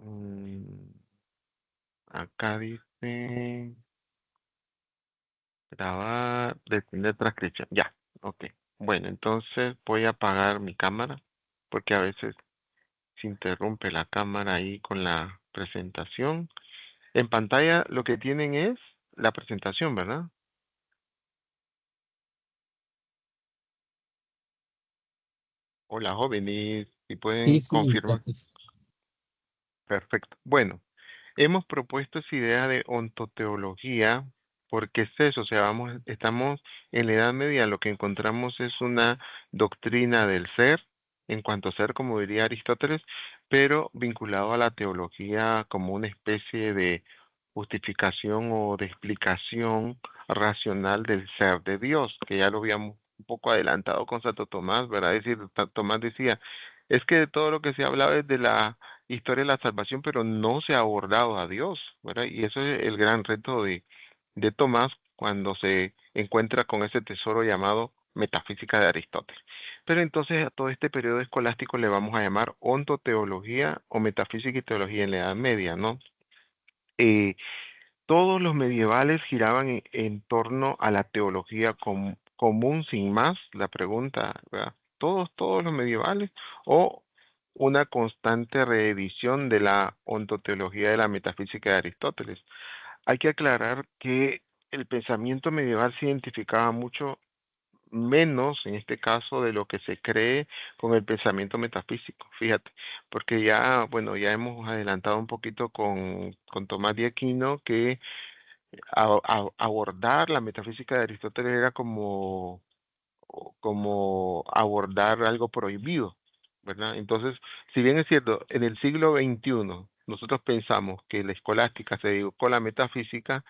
Mm, acá dice grabar, detener transcripción. Ya, ok. Bueno, entonces voy a apagar mi cámara porque a veces se interrumpe la cámara ahí con la presentación. En pantalla lo que tienen es la presentación, ¿verdad? Hola, jóvenes, si Sí, pueden sí, confirmar. Perfecto. Bueno, hemos propuesto esa idea de ontoteología porque es eso, o sea, estamos en la Edad Media, lo que encontramos es una doctrina del ser, en cuanto a ser, como diría Aristóteles, pero vinculado a la teología como una especie de justificación o de explicación racional del ser de Dios, que ya lo habíamos un poco adelantado con Santo Tomás, ¿verdad? Es decir, Tomás decía, es que de todo lo que se ha hablado es de la historia de la salvación, pero no se ha abordado a Dios, ¿verdad? Y eso es el gran reto de Tomás cuando se encuentra con ese tesoro llamado metafísica de Aristóteles. Pero entonces a todo este periodo escolástico le vamos a llamar ontoteología o metafísica y teología en la Edad Media, ¿no? Eh, todos los medievales giraban en torno a la teología común sin más, la pregunta, ¿verdad? Todos los medievales o una constante reedición de la ontoteología de la metafísica de Aristóteles. Hay que aclarar que el pensamiento medieval se identificaba mucho menos, en este caso, de lo que se cree con el pensamiento metafísico, fíjate, porque ya, bueno, ya hemos adelantado un poquito con Tomás de Aquino que abordar la metafísica de Aristóteles era como abordar algo prohibido, ¿verdad? Entonces, si bien es cierto, en el siglo XXI nosotros pensamos que la escolástica se dedicó a la metafísica,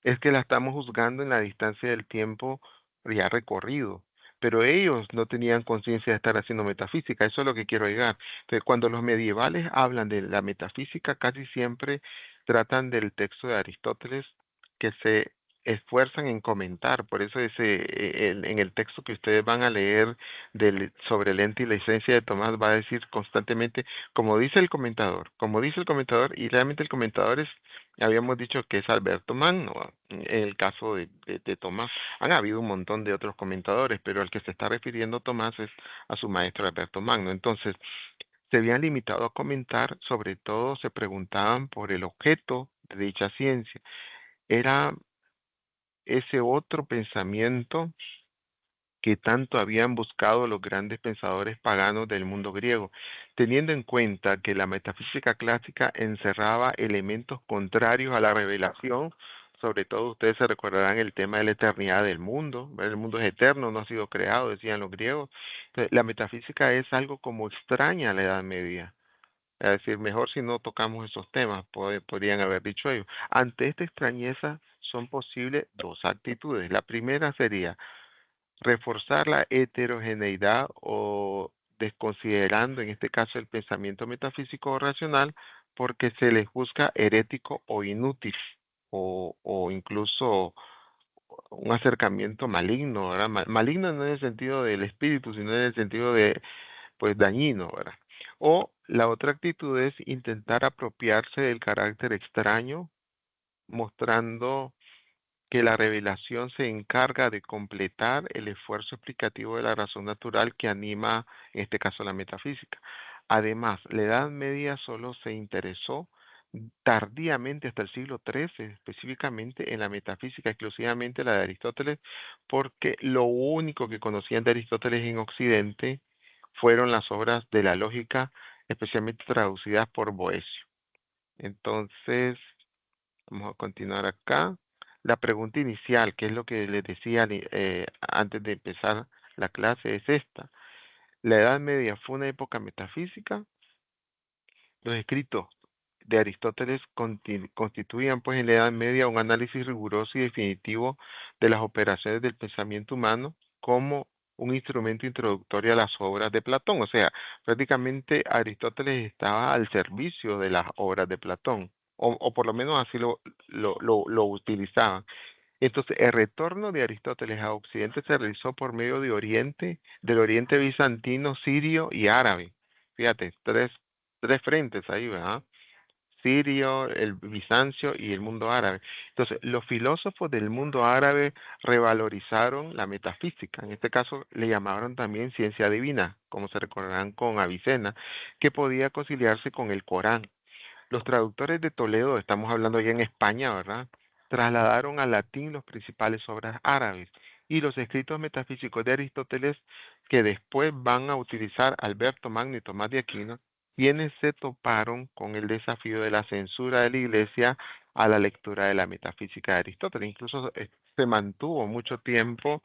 es que la estamos juzgando en la distancia del tiempo ya recorrido. Pero ellos no tenían conciencia de estar haciendo metafísica, eso es lo que quiero llegar. Entonces, cuando los medievales hablan de la metafísica, casi siempre tratan del texto de Aristóteles que se esfuerzan en comentar. Por eso en el texto que ustedes van a leer sobre el ente y la esencia de Tomás va a decir constantemente, como dice el comentador, y realmente el comentador es habíamos dicho que es Alberto Magno, en el caso de Tomás. Han habido un montón de otros comentadores, pero al que se está refiriendo Tomás es a su maestro Alberto Magno. Entonces, se habían limitado a comentar, sobre todo se preguntaban por el objeto de dicha ciencia. Era ese otro pensamiento que tanto habían buscado los grandes pensadores paganos del mundo griego, teniendo en cuenta que la metafísica clásica encerraba elementos contrarios a la revelación, sobre todo ustedes se recordarán el tema de la eternidad del mundo, ¿verdad? El mundo es eterno, no ha sido creado, decían los griegos. Entonces, la metafísica es algo como extraña a la Edad Media. Es decir, mejor si no tocamos esos temas, podrían haber dicho ellos. Ante esta extrañeza son posibles dos actitudes. La primera sería reforzar la heterogeneidad o desconsiderando en este caso el pensamiento metafísico o racional porque se le juzga herético o inútil o incluso un acercamiento maligno, ¿verdad? Maligno no en el sentido del espíritu, sino en el sentido de, pues, dañino, ¿verdad? O la otra actitud es intentar apropiarse del carácter extraño, mostrando que la revelación se encarga de completar el esfuerzo explicativo de la razón natural que anima, en este caso, la metafísica. Además, la Edad Media solo se interesó tardíamente hasta el siglo XIII, específicamente en la metafísica, exclusivamente la de Aristóteles, porque lo único que conocían de Aristóteles en Occidente fueron las obras de la lógica, especialmente traducidas por Boecio. Entonces, vamos a continuar acá. La pregunta inicial, que es lo que les decía antes de empezar la clase, es esta. ¿La Edad Media fue una época metafísica? Los escritos de Aristóteles constituían pues en la Edad Media un análisis riguroso y definitivo de las operaciones del pensamiento humano como un instrumento introductorio a las obras de Platón. O sea, prácticamente Aristóteles estaba al servicio de las obras de Platón, o por lo menos así lo utilizaban. Entonces, el retorno de Aristóteles a Occidente se realizó por medio del Oriente bizantino, sirio y árabe. Fíjate, tres frentes ahí, ¿verdad? sirio, el bizancio y el mundo árabe. Entonces, los filósofos del mundo árabe revalorizaron la metafísica. En este caso, le llamaron también ciencia divina, como se recordarán con Avicena, que podía conciliarse con el Corán. Los traductores de Toledo, estamos hablando ya en España, ¿verdad? Trasladaron al latín las principales obras árabes y los escritos metafísicos de Aristóteles, que después van a utilizar Alberto Magno y Tomás de Aquino, quienes se toparon con el desafío de la censura de la Iglesia a la lectura de la metafísica de Aristóteles. Incluso se mantuvo mucho tiempo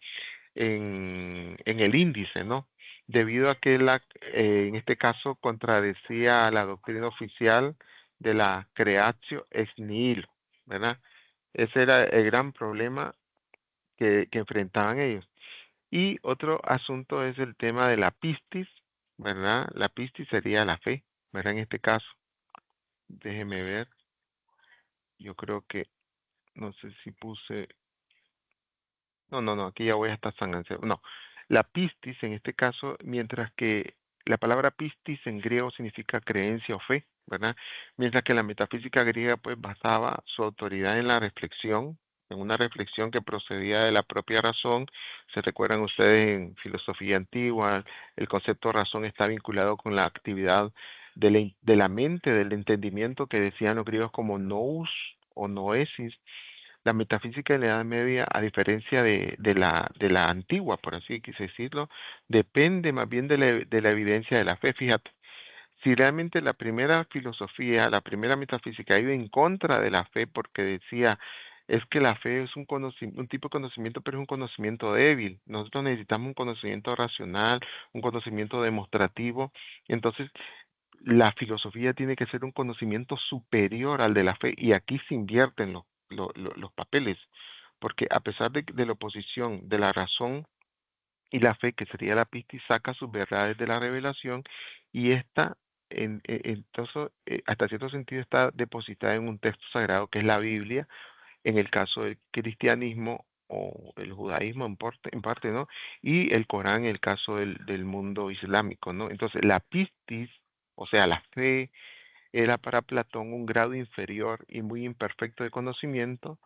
en el índice, ¿no? Debido a que en este caso contradecía la doctrina oficial de la creatio ex nihilo, ¿verdad? Ese era el gran problema que enfrentaban ellos. Y otro asunto es el tema de la pistis, ¿verdad? La pistis sería la fe, ¿verdad? En este caso, déjeme ver, yo creo que, no sé si puse. No, no, no, aquí ya voy hasta San Anselmo. No, la pistis en este caso, mientras que la palabra pistis en griego significa creencia o fe, ¿verdad? Mientras que la metafísica griega pues basaba su autoridad en la reflexión, en una reflexión que procedía de la propia razón. Se recuerdan ustedes en filosofía antigua, el concepto razón está vinculado con la actividad de la mente, del entendimiento que decían los griegos como nous o noesis. La metafísica de la Edad Media, a diferencia de la antigua, por así quise decirlo, depende más bien de la evidencia de la fe. Fíjate, si realmente la primera filosofía, la primera metafísica ha ido en contra de la fe porque decía, es que la fe es un tipo de conocimiento, pero es un conocimiento débil. Nosotros necesitamos un conocimiento racional, un conocimiento demostrativo. Entonces, la filosofía tiene que ser un conocimiento superior al de la fe y aquí se invierten los papeles, porque a pesar de la oposición de la razón y la fe, que sería la pista, saca sus verdades de la revelación y esta, entonces, hasta cierto sentido, está depositada en un texto sagrado que es la Biblia, en el caso del cristianismo o el judaísmo en parte, ¿no? Y el Corán en el caso del mundo islámico, ¿no? Entonces, la pistis, o sea, la fe, era para Platón un grado inferior y muy imperfecto de conocimiento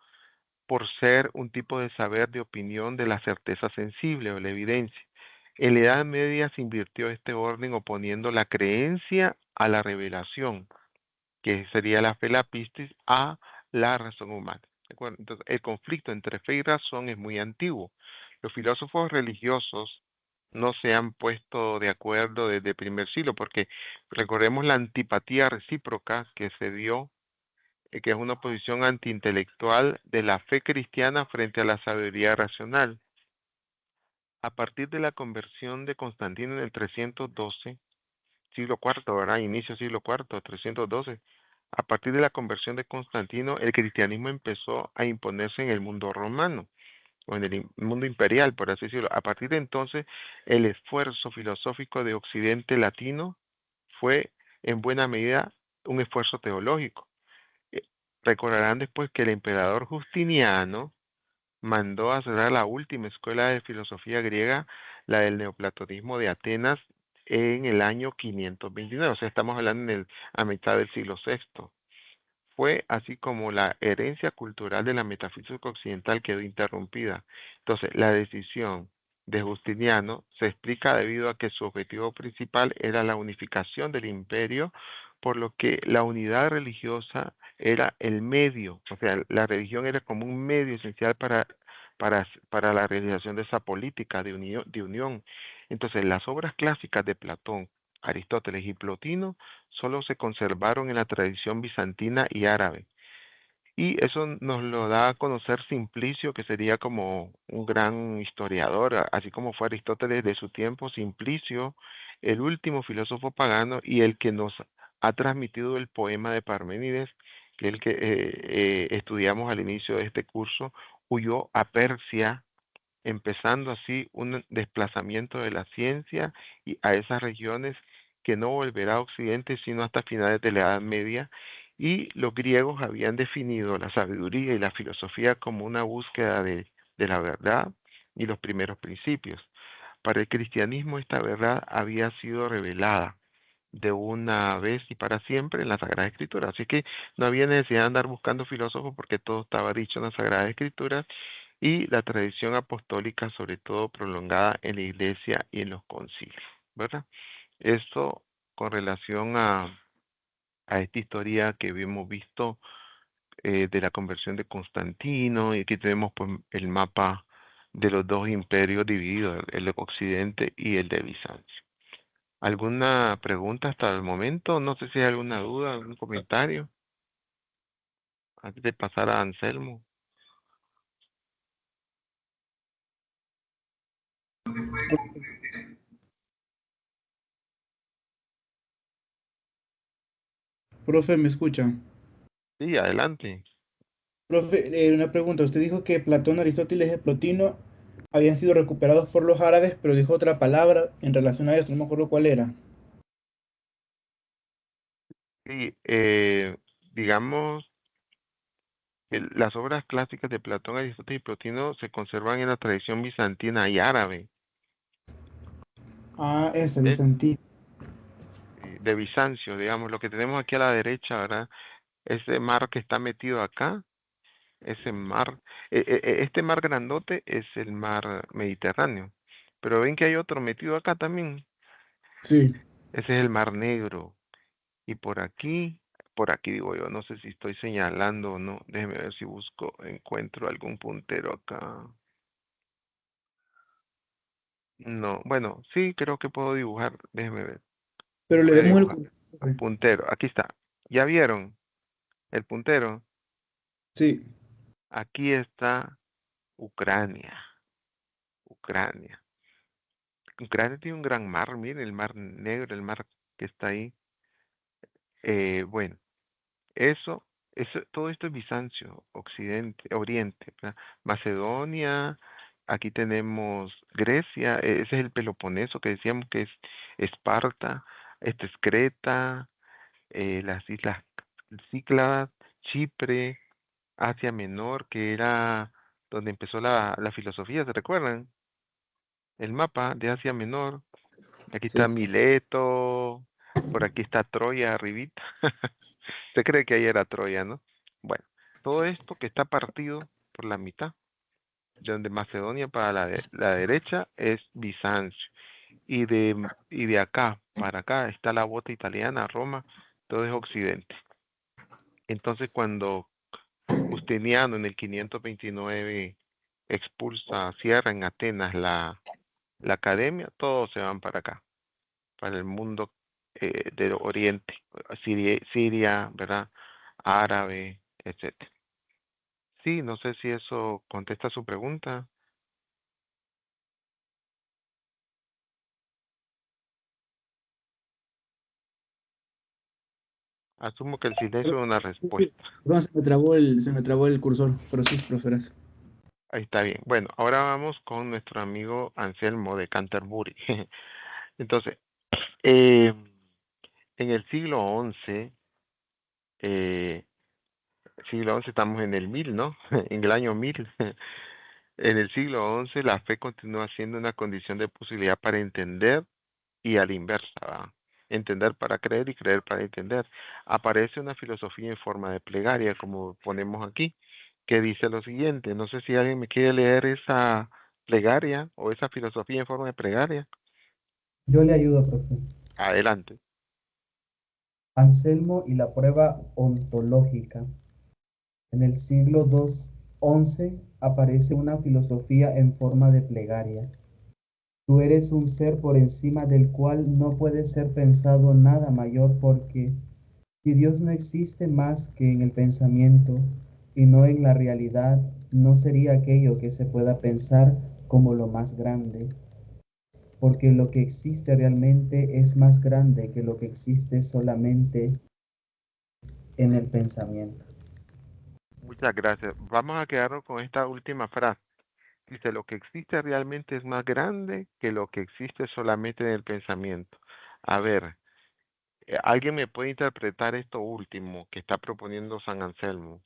por ser un tipo de saber de opinión de la certeza sensible o la evidencia. En la Edad Media se invirtió este orden oponiendo la creencia a la revelación, que sería la fe, la pistis, a la razón humana. ¿De acuerdo? Entonces, el conflicto entre fe y razón es muy antiguo. Los filósofos religiosos no se han puesto de acuerdo desde el primer siglo, porque recordemos la antipatía recíproca que se dio, que es una posición antiintelectual de la fe cristiana frente a la sabiduría racional. A partir de la conversión de Constantino en el 312, siglo cuarto, ¿verdad? Inicio siglo cuarto, 312. A partir de la conversión de Constantino, el cristianismo empezó a imponerse en el mundo romano o en el mundo imperial, por así decirlo. A partir de entonces, el esfuerzo filosófico de Occidente latino fue en buena medida un esfuerzo teológico. Eh, Recordarán después que el emperador Justiniano mandó a cerrar la última escuela de filosofía griega, la del neoplatonismo de Atenas, en el año 529. O sea, estamos hablando a mitad del siglo sexto. Fue así como la herencia cultural de la metafísica occidental quedó interrumpida. Entonces, la decisión de Justiniano se explica debido a que su objetivo principal era la unificación del imperio, por lo que la unidad religiosa era el medio, o sea, la religión era como un medio esencial para la realización de esa política de unión. Entonces, las obras clásicas de Platón, Aristóteles y Plotino solo se conservaron en la tradición bizantina y árabe. Y eso nos lo da a conocer Simplicio, que sería como un gran historiador, así como fue Aristóteles de su tiempo. Simplicio, el último filósofo pagano y el que nos ha transmitido el poema de Parménides, que es el que estudiamos al inicio de este curso, huyó a Persia, empezando así un desplazamiento de la ciencia y a esas regiones que no volverá a Occidente sino hasta finales de la Edad Media. Y los griegos habían definido la sabiduría y la filosofía como una búsqueda de la verdad y los primeros principios. Para el cristianismo esta verdad había sido revelada de una vez y para siempre en la Sagrada Escritura. Así que no había necesidad de andar buscando filósofos porque todo estaba dicho en la Sagrada Escritura y la tradición apostólica, sobre todo prolongada en la iglesia y en los concilios, ¿verdad? Esto con relación a esta historia que habíamos visto de la conversión de Constantino, y aquí tenemos pues, el mapa de los dos imperios divididos, el de Occidente y el de Bizancio. ¿Alguna pregunta hasta el momento? No sé si hay alguna duda, algún comentario antes de pasar a Anselmo. Profe, ¿me escucha? Sí, adelante. Profe, una pregunta. Usted dijo que Platón, Aristóteles y Plotino habían sido recuperados por los árabes, pero dijo otra palabra en relación a esto, no me acuerdo cuál era. Sí, digamos que las obras clásicas de Platón, Aristóteles y Plotino se conservan en la tradición bizantina y árabe, Ah, ese, ¿ok? Bizantino. De Bizancio, digamos, lo que tenemos aquí a la derecha, ¿verdad? Ese mar que está metido acá, ese mar, este mar grandote es el mar Mediterráneo, pero ven que hay otro metido acá también, Sí, ese es el mar Negro, y por aquí digo yo, no sé si estoy señalando o no, déjeme ver si busco, encuentro algún puntero acá. No, bueno, sí, creo que puedo dibujar, déjeme ver, pero le voy a vemos el dibujar. cursor, profe. Puntero, aquí está, ¿ya vieron el puntero? Sí, Aquí está Ucrania, Ucrania. Ucrania tiene un gran mar, miren, el mar Negro, el mar que está ahí. Bueno, todo esto es Bizancio, Occidente, Oriente, ¿verdad? Macedonia, aquí tenemos Grecia, ese es el Peloponeso que decíamos que es Esparta, este es Creta, las islas Cícladas, Chipre, Asia Menor, que era donde empezó la filosofía, ¿se recuerdan? El mapa de Asia Menor. Aquí está sí. Mileto, por aquí está Troya arribita. ¿Usted cree que ahí era Troya, no? Bueno, todo esto que está partido por la mitad, de donde Macedonia para la derecha es Bizancio. Y de acá para acá está la bota italiana, Roma, todo es Occidente. Entonces, cuando Justiniano en el 529 expulsa, cierra en Atenas la academia, todos se van para acá, para el mundo del Oriente, Siria, ¿verdad? Árabe, etcétera. Sí, no sé si eso contesta su pregunta. Asumo que el silencio es una Sí, sí. respuesta. Perdón, se me trabó el cursor, pero sí, profe, gracias. Ahí está bien. Bueno, ahora vamos con nuestro amigo Anselmo de Canterbury. Entonces, eh, en el eh, siglo XI estamos en el 1000, ¿no? En el año 1000. En el siglo XI la fe continúa siendo una condición de posibilidad para entender y a la inversa, ¿va? Entender para creer y creer para entender. Aparece una filosofía en forma de plegaria, como ponemos aquí, que dice lo siguiente. No sé si alguien me quiere leer esa plegaria o esa filosofía en forma de plegaria. Yo le ayudo, profe. Adelante. Anselmo y la prueba ontológica. En el siglo XI aparece una filosofía en forma de plegaria. Tú eres un ser por encima del cual no puede ser pensado nada mayor porque si Dios no existe más que en el pensamiento y no en la realidad, no sería aquello que se pueda pensar como lo más grande, porque lo que existe realmente es más grande que lo que existe solamente en el pensamiento. Muchas gracias. Vamos a quedarnos con esta última frase. Dice, lo que existe realmente es más grande que lo que existe solamente en el pensamiento. A ver, ¿alguien me puede interpretar esto último que está proponiendo San Anselmo?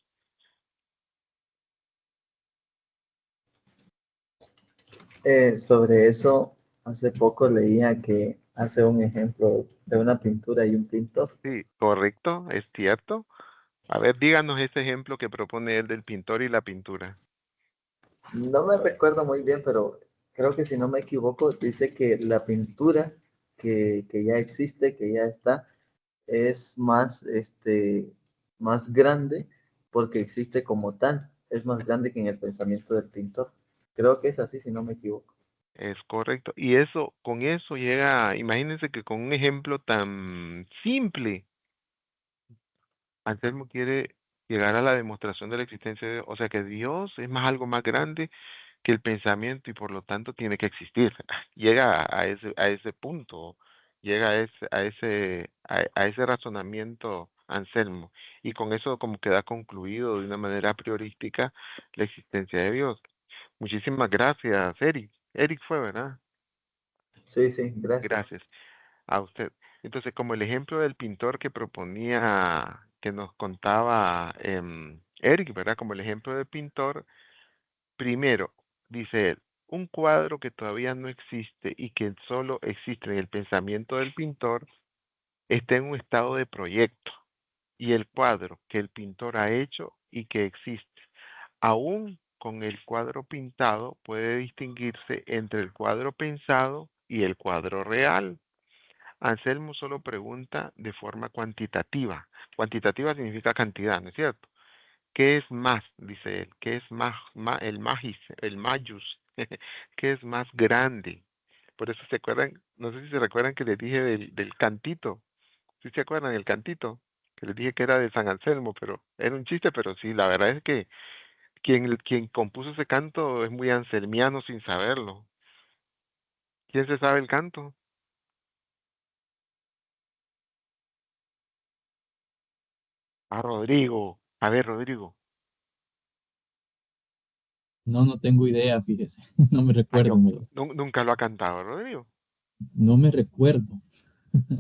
Sobre eso, hace poco leía que hace un ejemplo de una pintura y un pintor. Sí, correcto, es cierto. A ver, díganos ese ejemplo que propone él del pintor y la pintura. No me recuerdo muy bien, pero creo que si no me equivoco, dice que la pintura que ya existe, que ya está, es más, más grande porque existe como tal. Es más grande que en el pensamiento del pintor. Creo que es así, si no me equivoco. Es correcto. Y eso, con eso llega, imagínense que con un ejemplo tan simple, Anselmo quiere llegar a la demostración de la existencia de Dios. O sea que Dios es más algo más grande que el pensamiento y por lo tanto tiene que existir. Llega a ese punto, llega a ese razonamiento Anselmo. Y con eso como queda concluido de una manera priorística la existencia de Dios. Muchísimas gracias, Eric. Eric fue, ¿verdad? Sí, sí, gracias. Gracias a usted. Entonces, como el ejemplo del pintor que proponía, que nos contaba Eric, ¿verdad? Como el ejemplo del pintor, primero, dice él, un cuadro que todavía no existe y que solo existe en el pensamiento del pintor está en un estado de proyecto. Y el cuadro que el pintor ha hecho y que existe, aún con el cuadro pintado, puede distinguirse entre el cuadro pensado y el cuadro real. Anselmo solo pregunta de forma cuantitativa. Cuantitativa significa cantidad, ¿no es cierto? ¿Qué es más? Dice él. ¿Qué es más, el magis, el mayus? ¿Qué es más grande? Por eso se acuerdan, no sé si se recuerdan que les dije del cantito. ¿Sí se acuerdan el cantito? Que les dije que era de San Anselmo, pero era un chiste, pero sí, la verdad es que quien compuso ese canto es muy anselmiano sin saberlo. ¿Quién se sabe el canto? Ah, Rodrigo. A ver, Rodrigo. No, no tengo idea, fíjese. No me Ay, recuerdo, nunca lo ha cantado, Rodrigo. no me recuerdo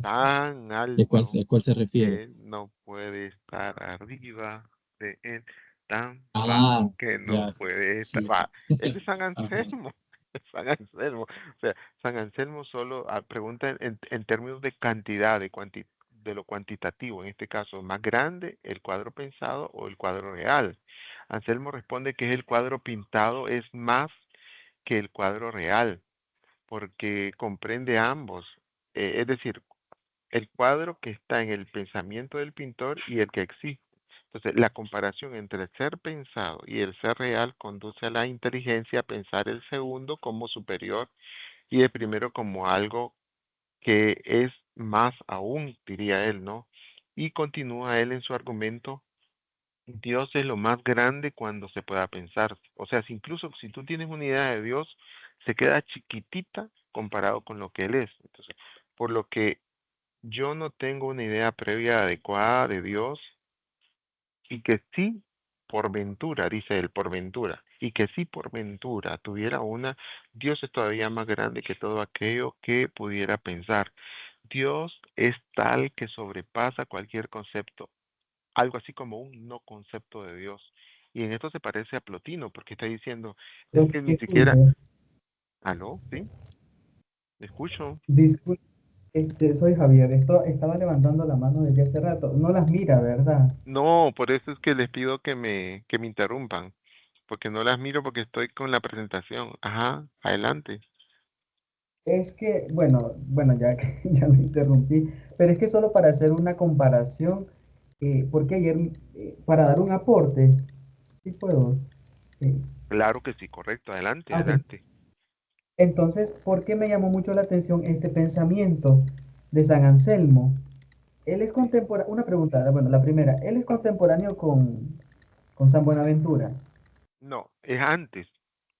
Tan a alto cuál se refiere. que no puede estar arriba de él, tan Ah, bajo que no ya, puede estar. sí. Va, ese es San Ajá. Anselmo. San Anselmo. O sea, San Anselmo solo pregunta en términos de cantidad, de lo cuantitativo, en este caso, más grande el cuadro pensado o el cuadro real. Anselmo responde que es el cuadro pintado es más que el cuadro real, porque comprende ambos. Es decir, el cuadro que está en el pensamiento del pintor y el que existe. Entonces, la comparación entre el ser pensado y el ser real conduce a la inteligencia a pensar el segundo como superior y el primero como algo que es más aún, diría él, ¿no? Y continúa él en su argumento, Dios es lo más grande cuando se pueda pensar. O sea, si incluso si tú tienes una idea de Dios, se queda chiquitita comparado con lo que Él es. Entonces, por lo que yo no tengo una idea previa adecuada de Dios y que sí, por ventura, dice él, por ventura, y que sí, por ventura, tuviera una, Dios es todavía más grande que todo aquello que pudiera pensar. Dios es tal que sobrepasa cualquier concepto, algo así como un no concepto de Dios. Y en esto se parece a Plotino, porque está diciendo, es que ni siquiera, Disculpe, aló, ¿sí? Escucho. disculpe, soy Javier. Esto estaba levantando la mano desde hace rato. No las mira, ¿verdad? No, por eso es que les pido que me interrumpan, porque no las miro porque estoy con la presentación. Ajá, adelante. Es que, bueno, ya que ya lo interrumpí, pero es que solo para hacer una comparación, porque ayer, para dar un aporte, sí puedo. Eh, Claro que sí, correcto, adelante, ok. adelante. Entonces, ¿por qué me llamó mucho la atención este pensamiento de San Anselmo? Él es Sí. contemporáneo, una pregunta, bueno, la primera, él es contemporáneo con San Buenaventura, No, es antes,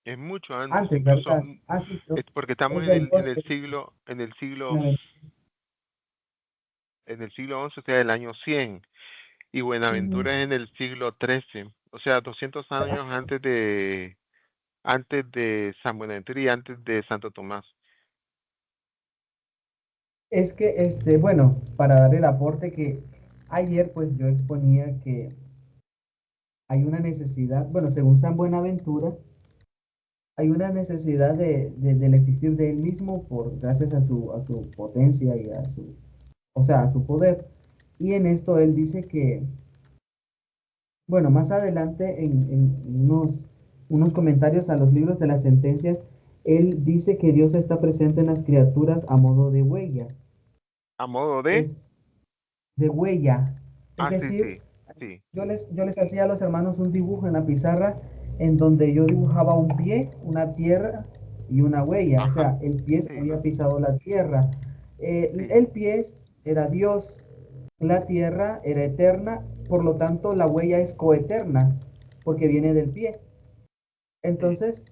es mucho antes, antes, incluso ¿verdad? Ah, sí, es porque estamos es del en 12. el siglo, Buenaventura. en el siglo 11, o sea, el año 100, y Ujú. Buenaventura es en el siglo 13, o sea, 200 años antes de San Buenaventura y antes de Santo Tomás. Es que, bueno, para dar el aporte que ayer, pues yo exponía que hay una necesidad, bueno, según San Buenaventura, hay una necesidad del existir de él mismo gracias a su potencia y o sea, a su poder. Y en esto él dice que, bueno, más adelante en unos comentarios a los libros de las sentencias, él dice que Dios está presente en las criaturas a modo de huella. A modo de... Es de huella. Es Ah, sí, decir, sí, sí, yo les hacía a los hermanos un dibujo en la pizarra en donde yo dibujaba un pie, una tierra y una huella. O ajá, sea, el pie sí, había pisado la tierra. sí, El pie era Dios, la tierra era eterna, por lo tanto la huella es coeterna, porque viene del pie. sí, Entonces,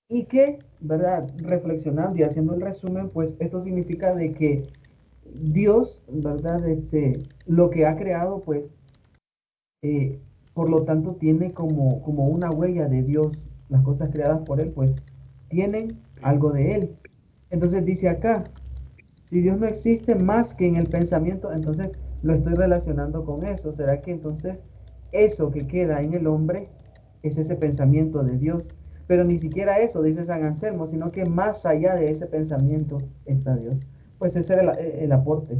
y que, ¿verdad? Reflexionando y haciendo el resumen, pues esto significa de que Dios, ¿verdad? Lo que ha creado, pues, eh, por lo tanto, tiene como una huella de Dios. Las cosas creadas por Él, pues, tienen sí. algo de Él. Entonces dice acá, si Dios no existe más que en el pensamiento, entonces lo estoy relacionando con eso. ¿Será que entonces eso que queda en el hombre es ese pensamiento de Dios? Pero ni siquiera eso, dice San Anselmo, sino que más allá de ese pensamiento está Dios. Pues ese era el aporte.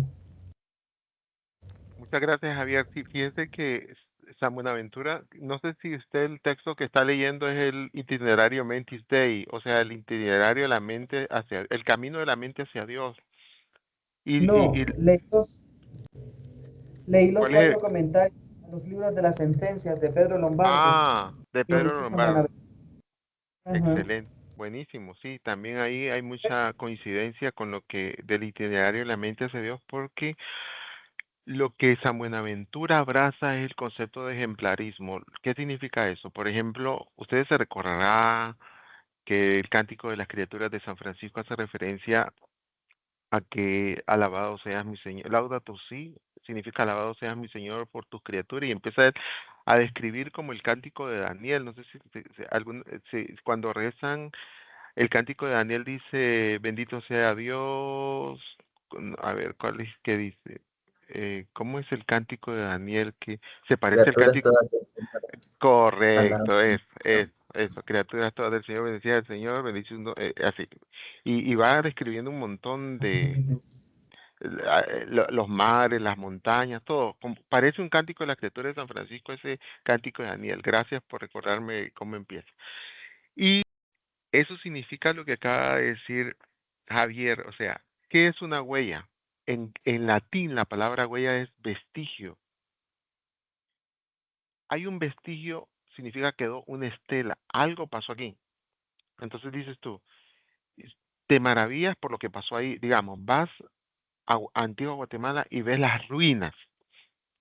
Muchas gracias, Javier. Sí, fíjese que San Buenaventura, no sé si usted el texto que está leyendo es el itinerario Mentis Dei, o sea, el itinerario de la mente hacia, el camino de la mente hacia Dios. Y No, leí los ¿cuál es? cuatro comentarios a los libros de las sentencias de Pedro Lombardo, Ah, de que Pedro dice San Lombardo. Buenaventura. Ajá. Excelente, buenísimo. Sí, también ahí hay mucha coincidencia con lo que del itinerario de la mente hacia Dios, porque lo que San Buenaventura abraza es el concepto de ejemplarismo. ¿Qué significa eso? Por ejemplo, ustedes se recordará que el Cántico de las Criaturas de San Francisco hace referencia a que alabado seas mi Señor. Laudato si significa alabado seas mi Señor por tus criaturas y empieza a describir como el Cántico de Daniel. No sé si cuando rezan el Cántico de Daniel dice bendito sea Dios. A ver, ¿cuál es que dice? ¿Cómo es el Cántico de Daniel que se parece al Criaturas cántico? todas del Señor, Correcto, alaban. eso, criaturas todas del Señor, bendecida del Señor, bendiciendo, así. Y va describiendo un montón de los mares, las montañas, todo. Parece un cántico de la criatura de San Francisco, ese cántico de Daniel. Gracias por recordarme cómo empieza. Y eso significa lo que acaba de decir Javier, o sea, ¿qué es una huella? En latín la palabra huella es vestigio. Hay un vestigio, significa quedó una estela, algo pasó aquí. Entonces dices tú, te maravillas por lo que pasó ahí, digamos, vas a Antigua Guatemala y ves las ruinas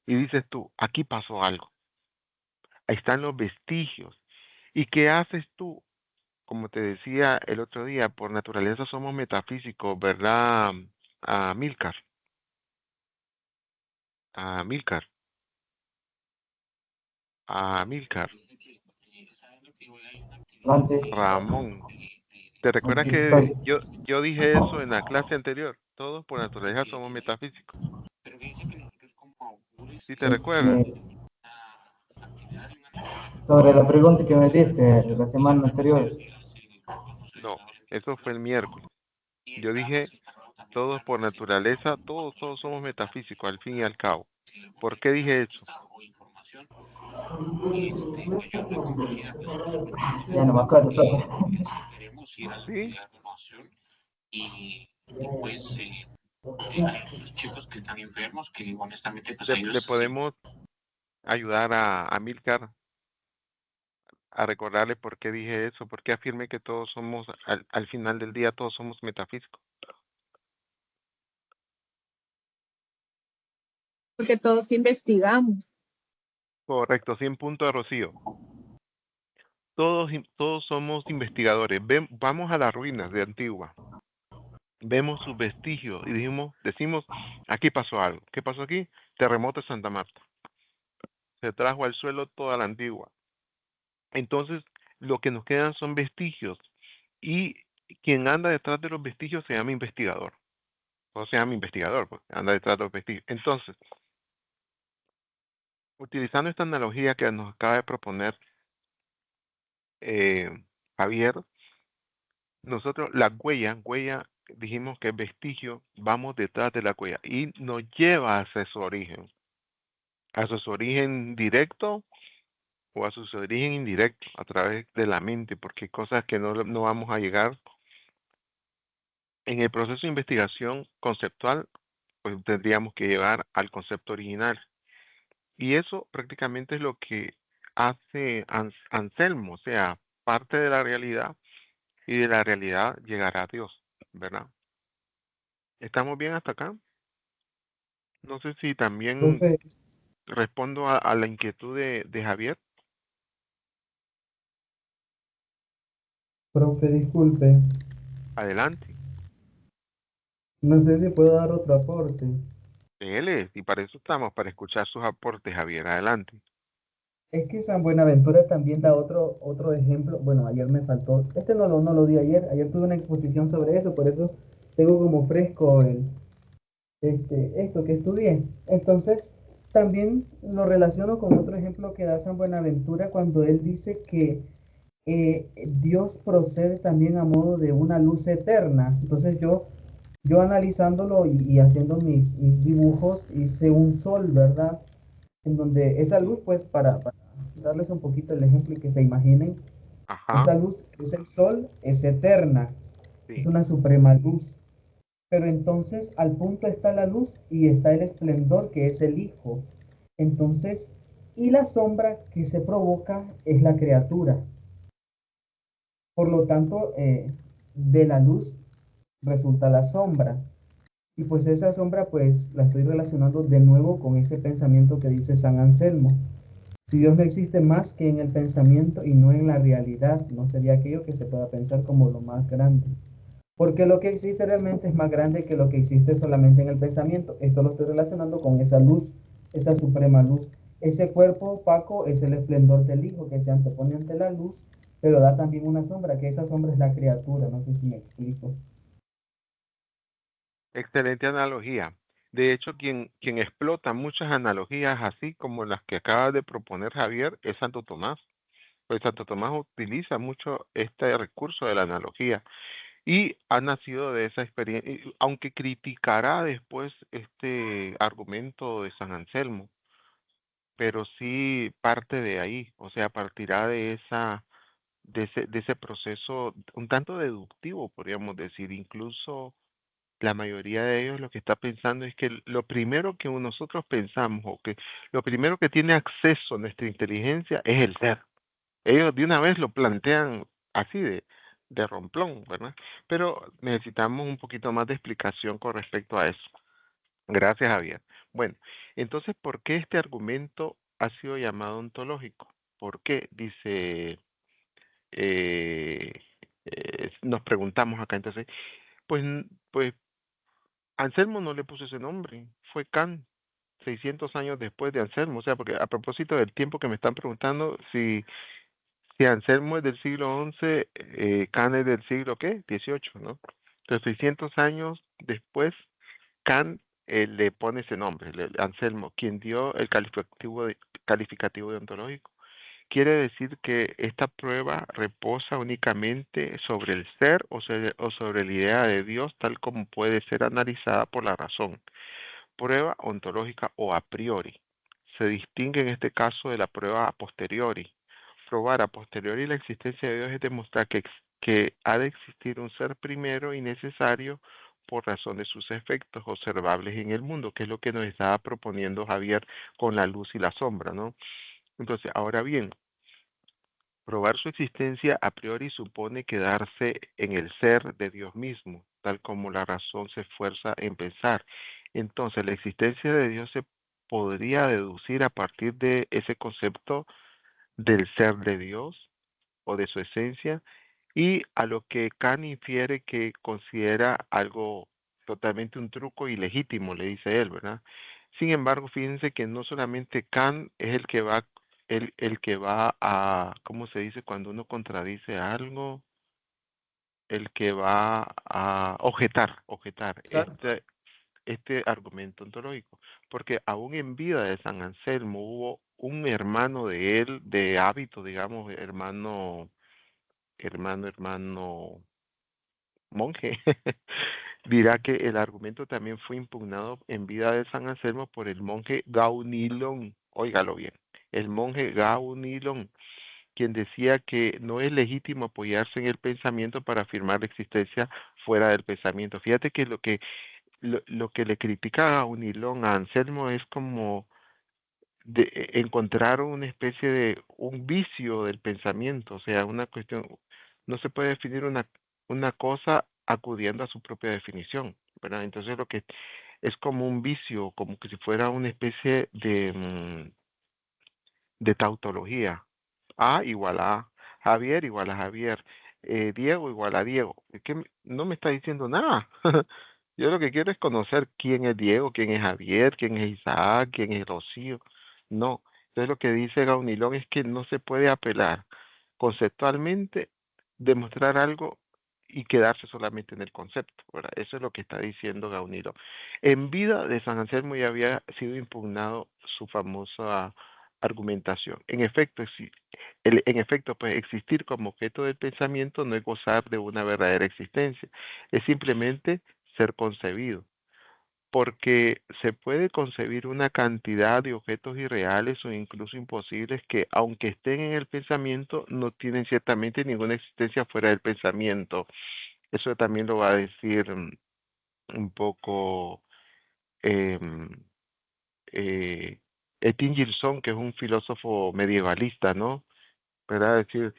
y dices tú, aquí pasó algo, ahí están los vestigios. ¿Y qué haces tú? Como te decía el otro día, por naturaleza somos metafísicos, ¿verdad? A Milcar, a Milcar, a Milcar, Antes, Ramón. ¿Te recuerdas aquí que estoy. yo dije eso en la clase anterior? Todos por naturaleza somos metafísicos. ¿Sí te recuerdas? Este, sobre la pregunta que me diste la semana anterior, No, eso fue el miércoles. Yo dije, todos por naturaleza, todos somos metafísicos, al fin y al cabo. ¿Por qué dije eso? ya no me acuerdo todo. ¿Sí? Le podemos ayudar a Milcar a recordarle por qué dije eso, por qué afirmé que todos somos, al final del día, todos somos metafísicos. Porque todos investigamos. Correcto, 100 puntos, Rocío. Todos somos investigadores. Vamos a las ruinas de Antigua, vemos sus vestigios y decimos, aquí pasó algo. ¿Qué pasó aquí? Terremoto de Santa Marta. Se trajo al suelo toda la Antigua. Entonces, lo que nos quedan son vestigios. Y quien anda detrás de los vestigios se llama investigador. O se llama investigador, pues, anda detrás de los vestigios. Entonces, utilizando esta analogía que nos acaba de proponer eh, Javier, nosotros la huella, dijimos que es vestigio, vamos detrás de la huella y nos lleva hacia su origen, a su origen directo o a su origen indirecto, a través de la mente, porque hay cosas que no vamos a llegar en el proceso de investigación conceptual, pues tendríamos que llevar al concepto original. Y eso prácticamente es lo que hace Anselmo, o sea, parte de la realidad y de la realidad llegará a Dios, ¿verdad? ¿Estamos bien hasta acá? No sé si también Profe, respondo a la inquietud de Javier. profe, disculpe. Adelante, No sé si puedo dar otro aporte. dele, y para eso estamos, para escuchar sus aportes, Javier, adelante. Es que San Buenaventura también da otro ejemplo. Bueno, ayer me faltó. Este no lo di ayer. Ayer tuve una exposición sobre eso, por eso tengo como fresco esto que estudié. Entonces, también lo relaciono con otro ejemplo que da San Buenaventura cuando él dice que Dios procede también a modo de una luz eterna. Entonces yo analizándolo y haciendo mis dibujos, hice un sol, ¿verdad? En donde esa luz, pues para darles un poquito el ejemplo y que se imaginen, Ajá, esa luz que es el sol, es eterna, es sí, una suprema luz. Pero entonces al punto está la luz y está el esplendor que es el Hijo. Entonces, y la sombra que se provoca es la criatura. Por lo tanto, de la luz resulta la sombra. Y pues esa sombra pues la estoy relacionando de nuevo con ese pensamiento que dice San Anselmo. Si Dios no existe más que en el pensamiento y no en la realidad, no sería aquello que se pueda pensar como lo más grande. Porque lo que existe realmente es más grande que lo que existe solamente en el pensamiento. Esto lo estoy relacionando con esa luz, esa suprema luz. Ese cuerpo opaco es el esplendor del Hijo que se antepone ante la luz, pero da también una sombra, que esa sombra es la criatura. No sé si me explico. excelente analogía. De hecho, quien explota muchas analogías así como las que acaba de proponer Javier es Santo Tomás. Pues Santo Tomás utiliza mucho este recurso de la analogía y ha nacido de esa experiencia, aunque criticará después este argumento de San Anselmo, pero sí parte de ahí, o sea, partirá de ese proceso un tanto deductivo, podríamos decir. Incluso la mayoría de ellos lo que está pensando es que lo primero que nosotros pensamos o que lo primero que tiene acceso a nuestra inteligencia es el ser. Ellos de una vez lo plantean así de romplón, ¿verdad? Pero necesitamos un poquito más de explicación con respecto a eso. Gracias, Javier. Bueno, entonces, ¿por qué este argumento ha sido llamado ontológico? ¿Por qué? Dice, eh, nos preguntamos acá entonces, pues Anselmo no le puso ese nombre, fue Kant, 600 años después de Anselmo, o sea, porque a propósito del tiempo que me están preguntando, si Anselmo es del siglo XI, Kant es del siglo, ¿qué? 18, ¿no? Entonces, 600 años después, Kant le pone ese nombre, Anselmo, quien dio el calificativo de ontológico. Quiere decir que esta prueba reposa únicamente sobre el ser o sobre la idea de Dios tal como puede ser analizada por la razón. Prueba ontológica o a priori. Se distingue en este caso de la prueba a posteriori. Probar a posteriori la existencia de Dios es demostrar que ha de existir un ser primero y necesario por razón de sus efectos observables en el mundo, que es lo que nos estaba proponiendo Javier con la luz y la sombra, ¿no? Entonces, ahora bien, probar su existencia a priori supone quedarse en el ser de Dios mismo, tal como la razón se esfuerza en pensar. Entonces, la existencia de Dios se podría deducir a partir de ese concepto del ser de Dios o de su esencia y a lo que Kant infiere que considera algo totalmente un truco ilegítimo, le dice él, ¿verdad? Sin embargo, fíjense que no solamente Kant es el que va a, ¿cómo se dice cuando uno contradice algo? El que va a objetar Claro. este argumento ontológico, porque aún en vida de San Anselmo hubo un hermano de él, de hábito, digamos, hermano hermano monje, dirá que el argumento también fue impugnado en vida de San Anselmo por el monje Gaunilón. Óigalo bien, el monje Gaunilón, quien decía que no es legítimo apoyarse en el pensamiento para afirmar la existencia fuera del pensamiento. Fíjate que lo que le critica a Gaunilón a Anselmo es como encontrar una especie de un vicio del pensamiento, o sea, una cuestión, no se puede definir una cosa acudiendo a su propia definición, ¿verdad? Entonces lo que es como un vicio, como que si fuera una especie de tautología. A igual a A, Javier igual a Javier, Diego igual a Diego. Es que no me está diciendo nada. Yo lo que quiero es conocer quién es Diego, quién es Javier, quién es Isaac, quién es Rocío. No. Entonces lo que dice Gaunilón es que no se puede apelar conceptualmente, demostrar algo y quedarse solamente en el concepto, ¿verdad? Eso es lo que está diciendo Gaunilón. En vida de San Anselmo ya había sido impugnado su famosa argumentación. En efecto, pues existir como objeto del pensamiento no es gozar de una verdadera existencia, es simplemente ser concebido, porque se puede concebir una cantidad de objetos irreales o incluso imposibles que, aunque estén en el pensamiento, no tienen ciertamente ninguna existencia fuera del pensamiento. Eso también lo va a decir un poco em, Etienne Gilson, que es un filósofo medievalista, ¿no? ¿Verdad? Es decir,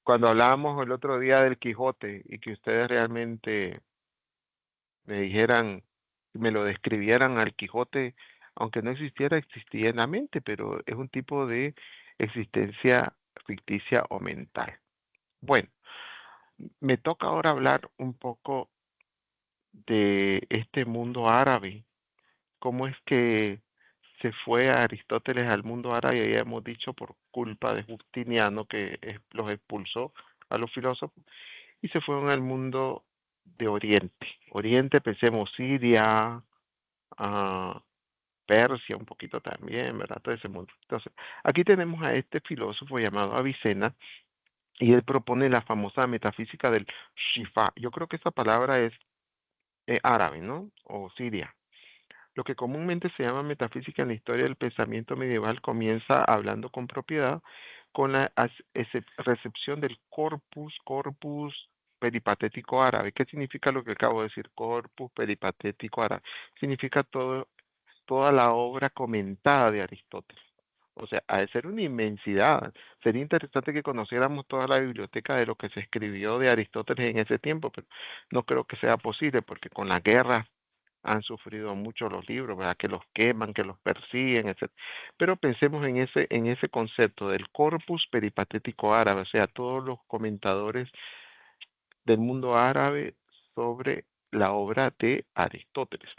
cuando hablábamos el otro día del Quijote y que ustedes realmente me dijeran, me lo describieran al Quijote, aunque no existiera, existía en la mente, pero es un tipo de existencia ficticia o mental. Bueno, me toca ahora hablar un poco de este mundo árabe. ¿Cómo es que se fue a Aristóteles al mundo árabe? Ya hemos dicho por culpa de Justiniano que los expulsó a los filósofos y se fueron al mundo de Oriente. Oriente, pensemos Siria, ah, Persia un poquito también, ¿verdad? Todo ese mundo. Entonces, aquí tenemos a este filósofo llamado Avicena y él propone la famosa metafísica del Shifa. Yo creo que esa palabra es árabe, ¿no? O siria. Lo que comúnmente se llama metafísica en la historia del pensamiento medieval comienza hablando con propiedad con la recepción del corpus peripatético árabe. ¿Qué significa lo que acabo de decir? Corpus peripatético árabe. Significa toda la obra comentada de Aristóteles. O sea, ha de ser una inmensidad. Sería interesante que conociéramos toda la biblioteca de lo que se escribió de Aristóteles en ese tiempo, pero no creo que sea posible porque con la guerra han sufrido mucho los libros, ¿verdad? Que los queman, que los persiguen, etc. Pero pensemos en ese concepto del corpus peripatético árabe, o sea, todos los comentadores del mundo árabe sobre la obra de Aristóteles,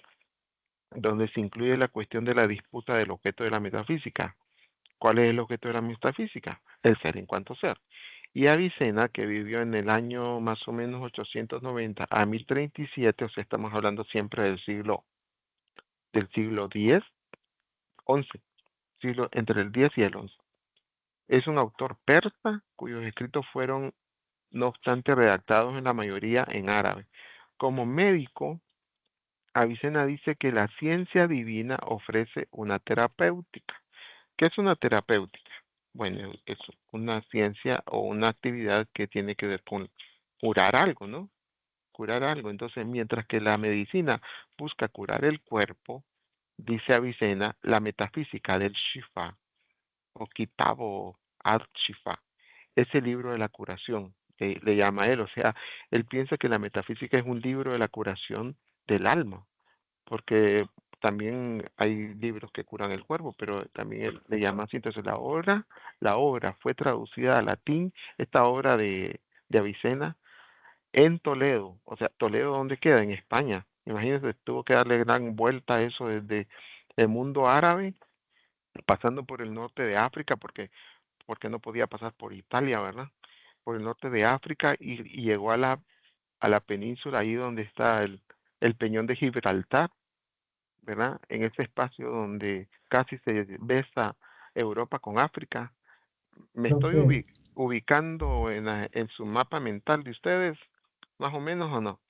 donde se incluye la cuestión de la disputa del objeto de la metafísica. ¿Cuál es el objeto de la metafísica? El ser en cuanto ser. Y Avicena, que vivió en el año más o menos 890 a 1037, o sea, estamos hablando siempre del siglo X, XI, entre el 10 y el 11. Es un autor persa cuyos escritos fueron, no obstante, redactados en la mayoría en árabe. Como médico, Avicena dice que la ciencia divina ofrece una terapéutica. ¿Qué es una terapéutica? Bueno, es una ciencia o una actividad que tiene que ver con curar algo, ¿no? Curar algo. Entonces, mientras que la medicina busca curar el cuerpo, dice Avicena, la metafísica del Shifa o Kitabo al-Shifa es el libro de la curación, le llama él. O sea, él piensa que la metafísica es un libro de la curación del alma, porque también hay libros que curan el cuerpo, pero también él le llama así. Entonces, la obra fue traducida al latín, esta obra de Avicena, en Toledo. O sea, Toledo, ¿dónde queda? En España. Imagínense, tuvo que darle gran vuelta a eso desde el mundo árabe, pasando por el norte de África, porque no podía pasar por Italia, ¿verdad? Por el norte de África y llegó a la península, ahí donde está el Peñón de Gibraltar, ¿verdad? En ese espacio donde casi se besa Europa con África. Me estoy Profe, ubicando en su mapa mental de ustedes, más o menos o no?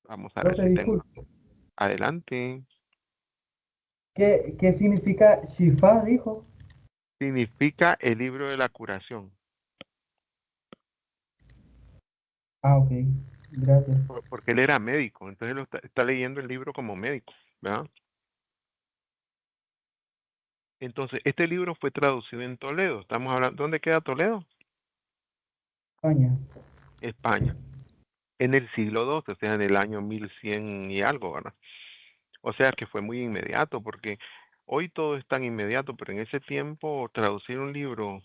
Vamos a ver Profe, si tengo. disculpe, Adelante. ¿qué significa Shifa, dijo? Significa el libro de la curación, Ah, ok, gracias. porque él era médico, entonces lo está leyendo el libro como médico, ¿verdad? Entonces, este libro fue traducido en Toledo. Estamos hablando, ¿dónde queda Toledo? España. España. En el siglo XII, o sea, en el año 1100 y algo, ¿verdad? O sea que fue muy inmediato, porque hoy todo es tan inmediato, pero en ese tiempo traducir un libro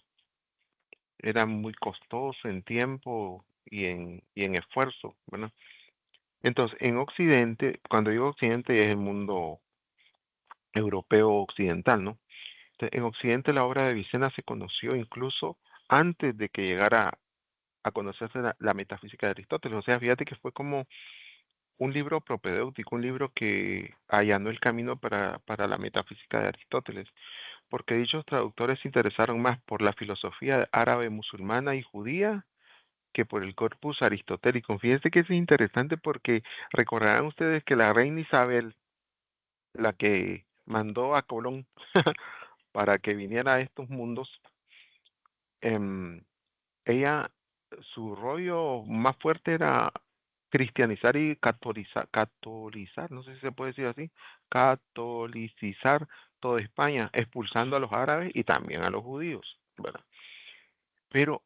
era muy costoso en tiempo y en esfuerzo, ¿verdad? Entonces, en Occidente, cuando digo Occidente es el mundo europeo occidental, ¿no? Entonces, en Occidente la obra de Avicena se conoció incluso antes de que llegara a conocerse la metafísica de Aristóteles. O sea, fíjate que fue como un libro propedéutico, un libro que allanó el camino para la metafísica de Aristóteles, porque dichos traductores se interesaron más por la filosofía árabe, musulmana y judía que por el corpus aristotélico. Fíjense que es interesante porque recordarán ustedes que la reina Isabel, la que mandó a Colón para que viniera a estos mundos, em, ella, su rollo más fuerte era cristianizar y catolizar, no sé si se puede decir así, catolicizar toda España, expulsando a los árabes y también a los judíos, ¿verdad? Pero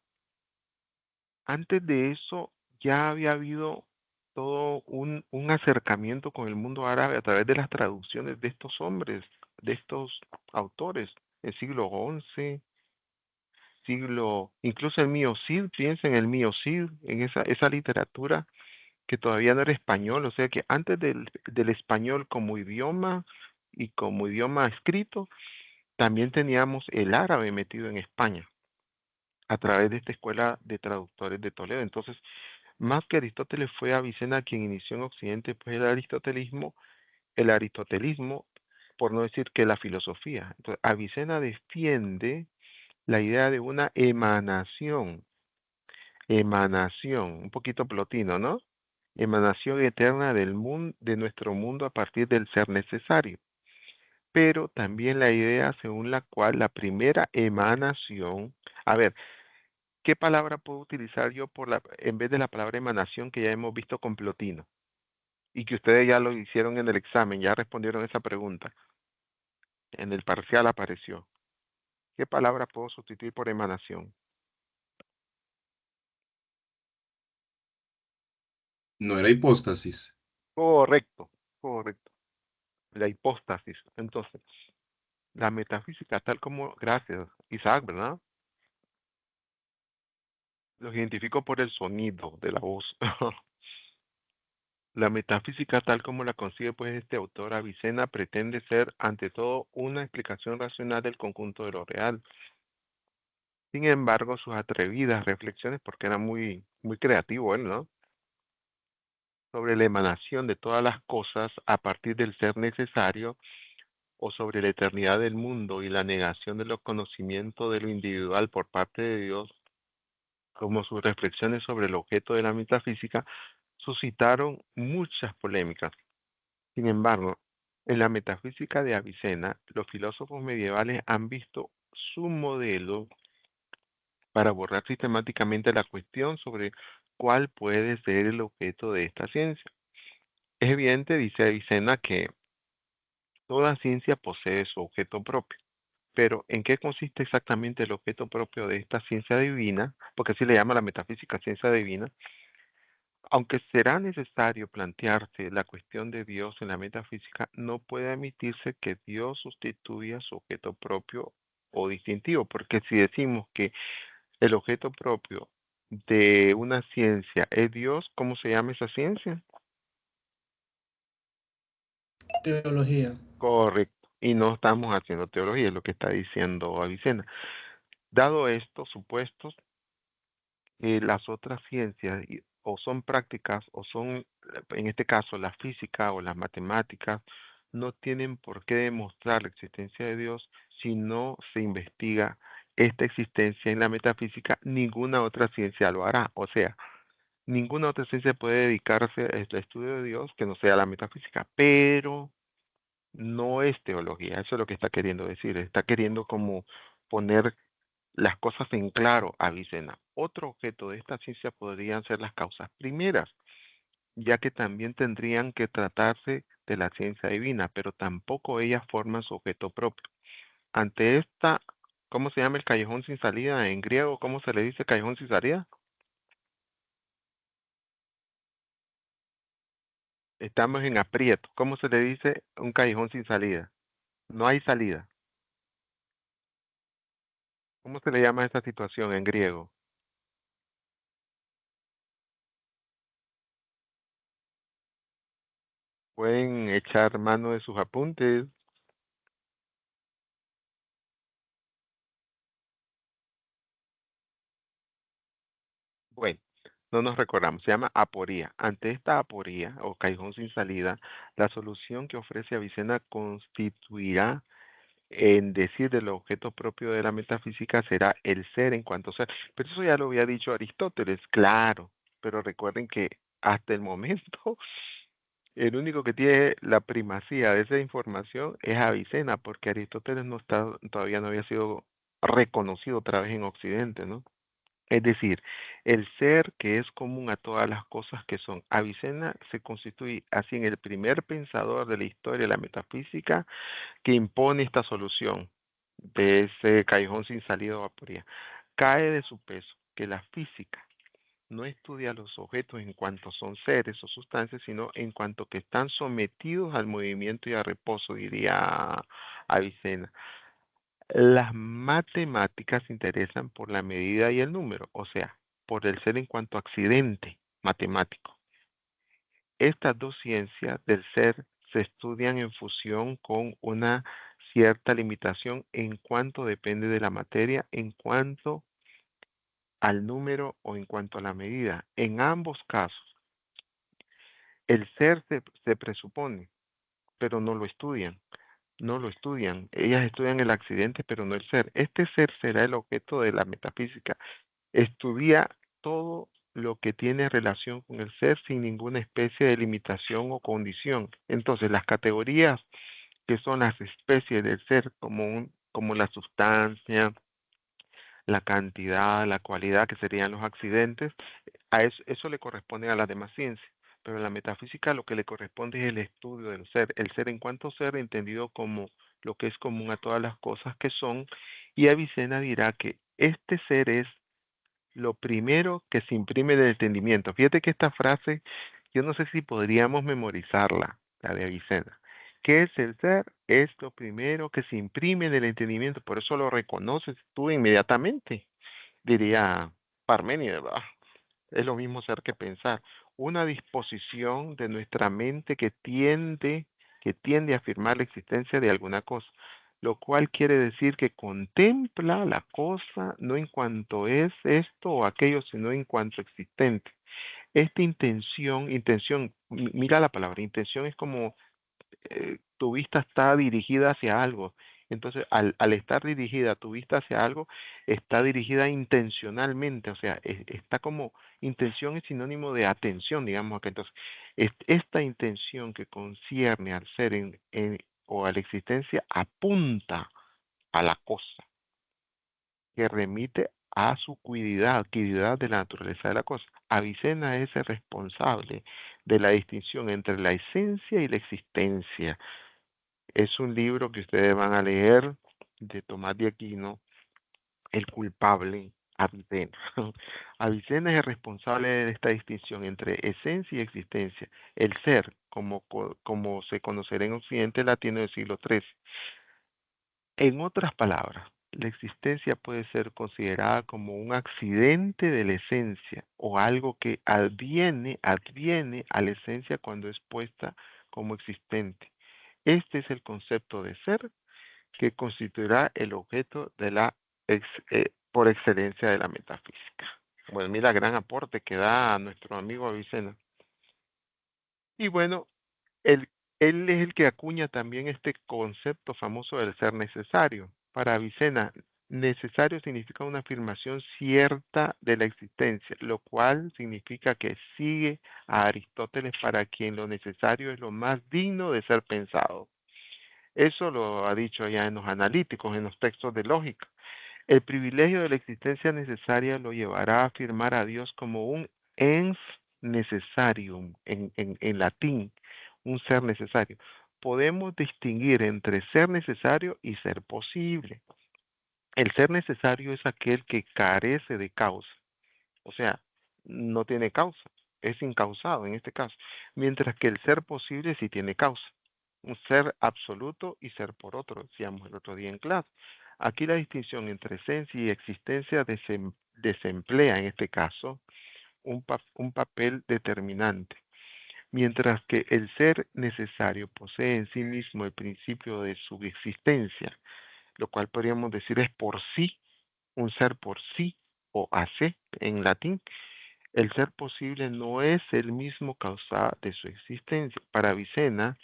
antes de eso ya había habido todo un acercamiento con el mundo árabe a través de las traducciones de estos hombres, de estos autores, el siglo XI, incluso el mío Cid, piensa en el mío Cid, en esa literatura que todavía no era español, o sea que antes del español como idioma y como idioma escrito, también teníamos el árabe metido en España a través de esta escuela de traductores de Toledo. Entonces, más que Aristóteles fue Avicena quien inició en Occidente pues el aristotelismo, por no decir que la filosofía. Entonces, Avicena defiende la idea de una emanación, un poquito plotino, ¿no? Emanación eterna del mundo, de nuestro mundo a partir del ser necesario. Pero también la idea según la cual la primera emanación, a ver, ¿qué palabra puedo utilizar yo en vez de la palabra emanación que ya hemos visto con Plotino? Y que ustedes ya lo hicieron en el examen, ya respondieron esa pregunta. En el parcial apareció. ¿Qué palabra puedo sustituir por emanación? No era hipóstasis. Correcto, correcto. La hipóstasis. Entonces, la metafísica, tal como, gracias, Isaac, ¿verdad? Los identifico por el sonido de la voz. La metafísica, tal como la concibe pues este autor Avicena, pretende ser ante todo una explicación racional del conjunto de lo real. Sin embargo, sus atrevidas reflexiones, porque era muy, muy creativo él, ¿no? Sobre la emanación de todas las cosas a partir del ser necesario o sobre la eternidad del mundo y la negación de los conocimientos de lo individual por parte de Dios, como sus reflexiones sobre el objeto de la metafísica, suscitaron muchas polémicas. Sin embargo, en la metafísica de Avicena, los filósofos medievales han visto su modelo para abordar sistemáticamente la cuestión sobre cuál puede ser el objeto de esta ciencia. Es evidente, dice Avicena, que toda ciencia posee su objeto propio. Pero, ¿en qué consiste exactamente el objeto propio de esta ciencia divina? Porque así le llama la metafísica ciencia divina. Aunque será necesario plantearse la cuestión de Dios en la metafísica, no puede admitirse que Dios sustituya su objeto propio o distintivo, porque si decimos que el objeto propio de una ciencia es Dios, ¿cómo se llama esa ciencia? Teología. Correcto. Y no estamos haciendo teología, es lo que está diciendo Avicena. Dado estos supuestos, las otras ciencias o son prácticas o son, en este caso, la física o las matemáticas, no tienen por qué demostrar la existencia de Dios si no se investiga esta existencia en la metafísica. Ninguna otra ciencia lo hará. O sea, ninguna otra ciencia puede dedicarse al estudio de Dios que no sea la metafísica, pero no es teología. Eso es lo que está queriendo decir. Está queriendo como poner las cosas en claro, Avicena. Otro objeto de esta ciencia podrían ser las causas primeras, ya que también tendrían que tratarse de la ciencia divina, pero tampoco ellas forman su objeto propio. Ante esta, ¿cómo se llama el callejón sin salida en griego? ¿Cómo se le dice callejón sin salida? Estamos en aprieto. ¿Cómo se le dice un callejón sin salida? No hay salida. ¿Cómo se le llama a esta situación en griego? Pueden echar mano de sus apuntes. Bueno, no nos recordamos, se llama aporía. Ante esta aporía o callejón sin salida, la solución que ofrece Avicena constituirá en decir del objeto propio de la metafísica será el ser en cuanto ser. Pero eso ya lo había dicho Aristóteles, claro, pero recuerden que hasta el momento el único que tiene la primacía de esa información es Avicena, porque Aristóteles no está, todavía no había sido reconocido otra vez en Occidente, ¿no? Es decir, el ser que es común a todas las cosas que son. Avicena se constituye así en el primer pensador de la historia de la metafísica que impone esta solución de ese callejón sin salida o aporía. Cae de su peso que la física no estudia los objetos en cuanto son seres o sustancias, sino en cuanto que están sometidos al movimiento y al reposo, diría Avicena. Las matemáticas se interesan por la medida y el número, o sea, por el ser en cuanto a accidente matemático. Estas dos ciencias del ser se estudian en fusión con una cierta limitación en cuanto depende de la materia, en cuanto al número o en cuanto a la medida. En ambos casos, el ser se presupone, pero no lo estudian. No lo estudian. Ellas estudian el accidente, pero no el ser. Este ser será el objeto de la metafísica. Estudia todo lo que tiene relación con el ser sin ninguna especie de limitación o condición. Entonces, las categorías que son las especies del ser, como la sustancia, la cantidad, la cualidad, que serían los accidentes, a eso le corresponde a las demás ciencias. Pero en la metafísica lo que le corresponde es el estudio del ser, el ser en cuanto ser entendido como lo que es común a todas las cosas que son, y Avicena dirá que este ser es lo primero que se imprime del entendimiento. Fíjate que esta frase, yo no sé si podríamos memorizarla, la de Avicena. ¿Qué es el ser? Es lo primero que se imprime del entendimiento, por eso lo reconoces tú inmediatamente, diría Parménides, ¿verdad? Es lo mismo ser que pensar. Una disposición de nuestra mente que tiende a afirmar la existencia de alguna cosa, lo cual quiere decir que contempla la cosa no en cuanto es esto o aquello, sino en cuanto existente. Esta intención, mira la palabra, intención es como tu vista está dirigida hacia algo. Entonces, al estar dirigida tu vista hacia algo, está dirigida intencionalmente, o sea, está como intención es sinónimo de atención, digamos que entonces, esta intención que concierne al ser o a la existencia apunta a la cosa, que remite a su cuididad de la naturaleza de la cosa. Avicena es el responsable de la distinción entre la esencia y la existencia. Es un libro que ustedes van a leer de Tomás de Aquino, El culpable, Avicena. Avicena es el responsable de esta distinción entre esencia y existencia. El ser, como se conocerá en Occidente latino del siglo XIII. En otras palabras, la existencia puede ser considerada como un accidente de la esencia o algo que adviene a la esencia cuando es puesta como existente. Este es el concepto de ser que constituirá el objeto de por excelencia de la metafísica. Bueno, mira, gran aporte que da a nuestro amigo Avicena. Y bueno, el Él es el que acuña también este concepto famoso del ser necesario. Para Avicena, necesario significa una afirmación cierta de la existencia, lo cual significa que sigue a Aristóteles, para quien lo necesario es lo más digno de ser pensado. Eso lo ha dicho ya en los analíticos, en los textos de lógica. El privilegio de la existencia necesaria lo llevará a afirmar a Dios como un ens necessarium en latín, un ser necesario. Podemos distinguir entre ser necesario y ser posible. El ser necesario es aquel que carece de causa, o sea, no tiene causa, es incausado en este caso, mientras que el ser posible sí tiene causa, un ser absoluto y ser por otro, decíamos el otro día en clase. Aquí la distinción entre esencia y existencia desemplea en este caso un papel determinante, mientras que el ser necesario posee en sí mismo el principio de su existencia, lo cual podríamos decir es por sí, un ser por sí o AC en latín. El ser posible no es el mismo causa de su existencia. Para Avicena,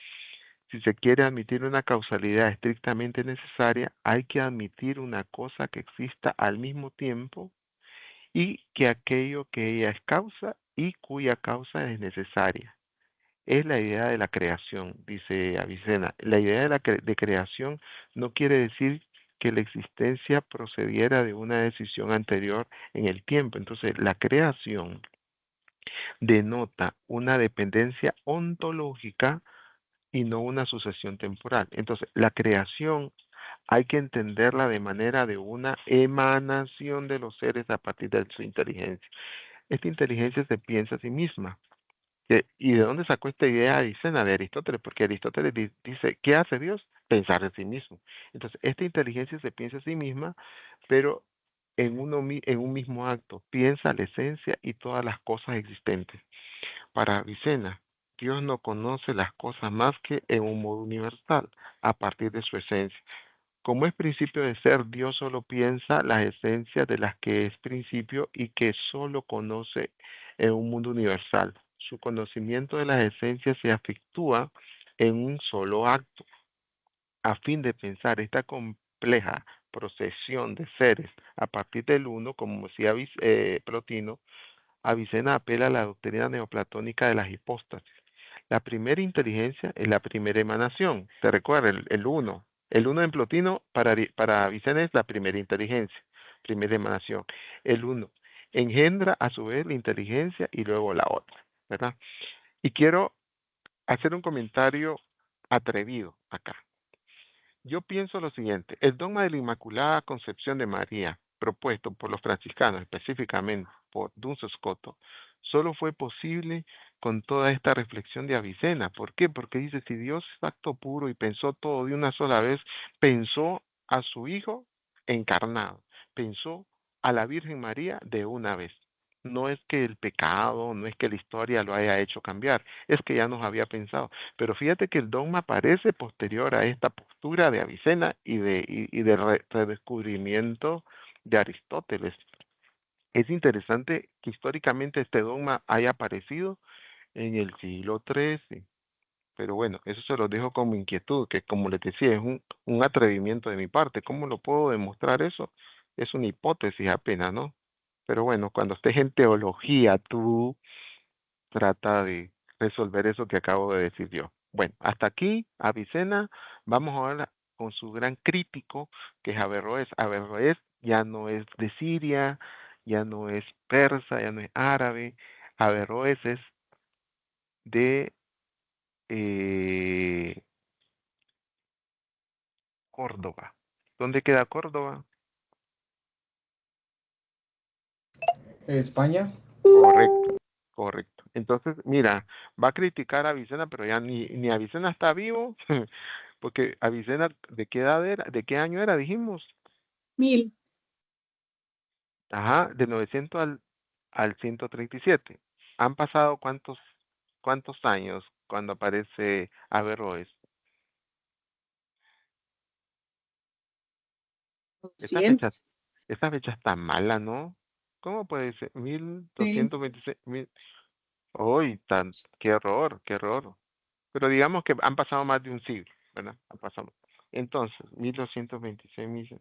si se quiere admitir una causalidad estrictamente necesaria, hay que admitir una cosa que exista al mismo tiempo y que aquello que ella es causa y cuya causa es necesaria. Es la idea de la creación, dice Avicena. La idea de creación no quiere decir que la existencia procediera de una decisión anterior en el tiempo. Entonces, la creación denota una dependencia ontológica y no una sucesión temporal. Entonces, la creación hay que entenderla de manera de una emanación de los seres a partir de su inteligencia. Esta inteligencia se piensa a sí misma. ¿Y de dónde sacó esta idea Avicena? De Aristóteles, porque Aristóteles dice, ¿qué hace Dios? Pensar en sí mismo. Entonces, esta inteligencia se piensa a sí misma, pero en un mismo acto. Piensa la esencia y todas las cosas existentes. Para Avicena, Dios no conoce las cosas más que en un modo universal, a partir de su esencia. Como es principio de ser, Dios solo piensa las esencias de las que es principio y que solo conoce en un mundo universal. Su conocimiento de las esencias se efectúa en un solo acto. A fin de pensar esta compleja procesión de seres a partir del uno, como decía Plotino, Avicena apela a la doctrina neoplatónica de las hipóstasis. La primera inteligencia es la primera emanación. ¿Te recuerda el uno? El uno en Plotino para Avicena es la primera inteligencia, primera emanación. El uno engendra a su vez la inteligencia y luego la otra, ¿verdad? Y quiero hacer un comentario atrevido acá. Yo pienso lo siguiente, el dogma de la Inmaculada Concepción de María, propuesto por los franciscanos, específicamente por Duns Scoto, solo fue posible con toda esta reflexión de Avicena. ¿Por qué? Porque dice, si Dios es acto puro y pensó todo de una sola vez, pensó a su Hijo encarnado, pensó a la Virgen María de una vez. No es que el pecado, no es que la historia lo haya hecho cambiar, es que ya nos había pensado. Pero fíjate que el dogma aparece posterior a esta postura de Avicena y del redescubrimiento de Aristóteles. Es interesante que históricamente este dogma haya aparecido en el siglo XIII. Pero bueno, eso se lo dejo como inquietud, que como les decía, es un atrevimiento de mi parte. ¿Cómo lo puedo demostrar eso? Es una hipótesis apenas, ¿no? Pero bueno, cuando estés en teología, tú trata de resolver eso que acabo de decir yo. Bueno, hasta aquí, Avicena. Vamos ahora con su gran crítico, que es Averroes. Averroes ya no es de Siria, ya no es persa, ya no es árabe. Averroes es de eh, Córdoba. ¿Dónde queda Córdoba? España. Correcto, correcto. Entonces, mira, va a criticar a Avicena, pero ya ni Avicena está vivo, porque Avicena, ¿de qué edad era? ¿De qué año era? Dijimos. 1000. Ajá, de 900 al 137. ¿Han pasado cuántos años cuando aparece Averroes? Esa fecha, 200. esa fecha está mala, ¿no? ¿Cómo puede ser? Sí. 1226, mil. ¡Uy, qué error, qué error! pero digamos que han pasado más de un siglo, ¿verdad? Han pasado. Entonces, 1226,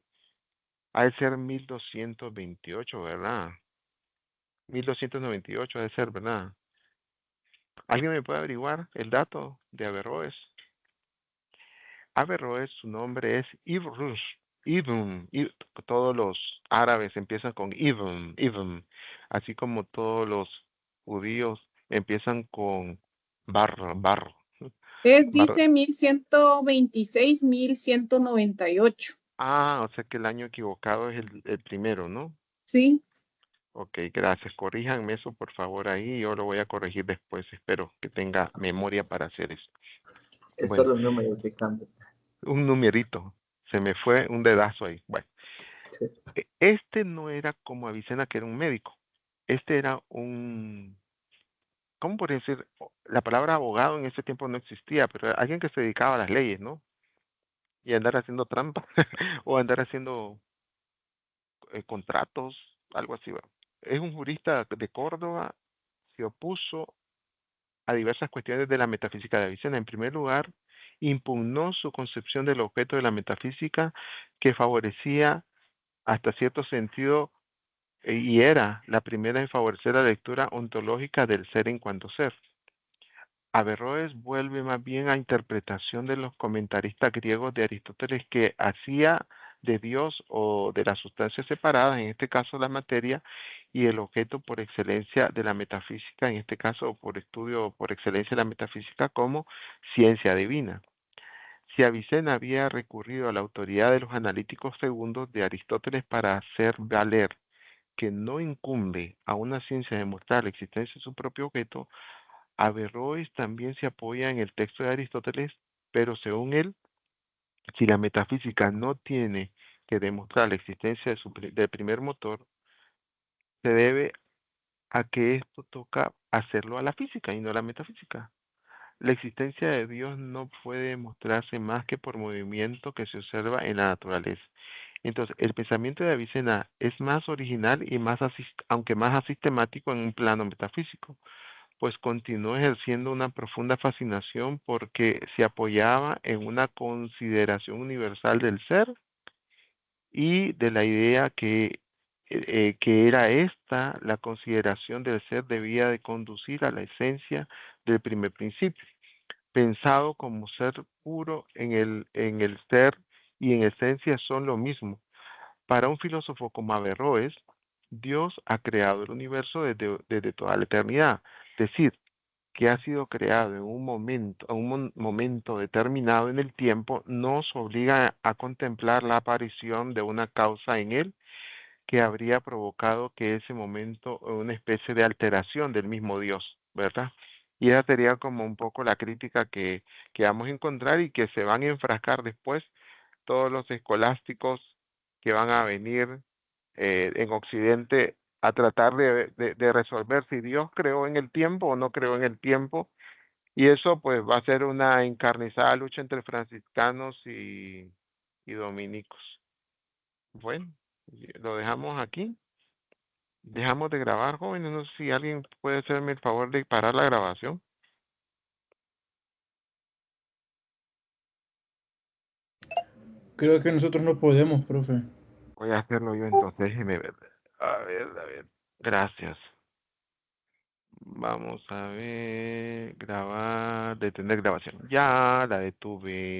ha de ser 1228, ¿verdad? 1298 ha de ser, ¿verdad? ¿Alguien me puede averiguar el dato de Averroes? Averroes, su nombre es Ibn Rushd. Todos los árabes empiezan con Ibn, así como todos los judíos empiezan con Bar. Dice 1126, 1198. Ah, o sea que el año equivocado es el primero, ¿no? Sí, Ok, gracias. Corríjanme eso, por favor, ahí. Yo lo voy a corregir después. Espero que tenga memoria para hacer eso. Es Bueno, solo un número que cambia. un numerito. Se me fue un dedazo ahí. Bueno, Sí. este no era como Avicena, que era un médico. Este era ¿cómo podría decir? La palabra abogado en ese tiempo no existía, pero alguien que se dedicaba a las leyes, ¿no? Y andar haciendo trampa o andar haciendo contratos, algo así. ¿Va? Es un jurista de Córdoba, se opuso a diversas cuestiones de la metafísica de Avicena. En primer lugar, impugnó su concepción del objeto de la metafísica que favorecía hasta cierto sentido y era la primera en favorecer la lectura ontológica del ser en cuanto ser. Averroes vuelve más bien a interpretación de los comentaristas griegos de Aristóteles que hacía de Dios o de las sustancias separadas, en este caso la materia, y el objeto por excelencia de la metafísica, en este caso por estudio por excelencia de la metafísica como ciencia divina. Si Avicena había recurrido a la autoridad de los analíticos segundos de Aristóteles para hacer valer que no incumbe a una ciencia demostrar la existencia de su propio objeto, Averroes también se apoya en el texto de Aristóteles, pero según él, si la metafísica no tiene que demostrar la existencia del primer motor, se debe a que esto toca hacerlo a la física y no a la metafísica. La existencia de Dios no puede demostrarse más que por movimiento que se observa en la naturaleza. Entonces, el pensamiento de Avicena es más original y aunque más asistemático en un plano metafísico, pues continuó ejerciendo una profunda fascinación porque se apoyaba en una consideración universal del ser y de la idea que era esta la consideración del ser debía de conducir a la esencia del primer principio, pensado como ser puro en el ser y en esencia son lo mismo. Para un filósofo como Averroes, Dios ha creado el universo desde toda la eternidad. Es decir, que ha sido creado en un momento, momento determinado en el tiempo, nos obliga a contemplar la aparición de una causa en él que habría provocado que ese momento, una especie de alteración del mismo Dios, ¿verdad? Y esa sería como un poco la crítica que vamos a encontrar y que se van a enfrascar después todos los escolásticos que van a venir en Occidente a tratar de resolver si Dios creó en el tiempo o no creó en el tiempo. Y eso pues va a ser una encarnizada lucha entre franciscanos y dominicos. Bueno, lo dejamos aquí. Dejamos de grabar, jóvenes. No sé si alguien puede hacerme el favor de parar la grabación. Creo que nosotros no podemos, profe. Voy a hacerlo yo entonces. Déjeme ver. A ver. Gracias. Vamos a ver. Grabar. Detener grabación. Ya la detuve.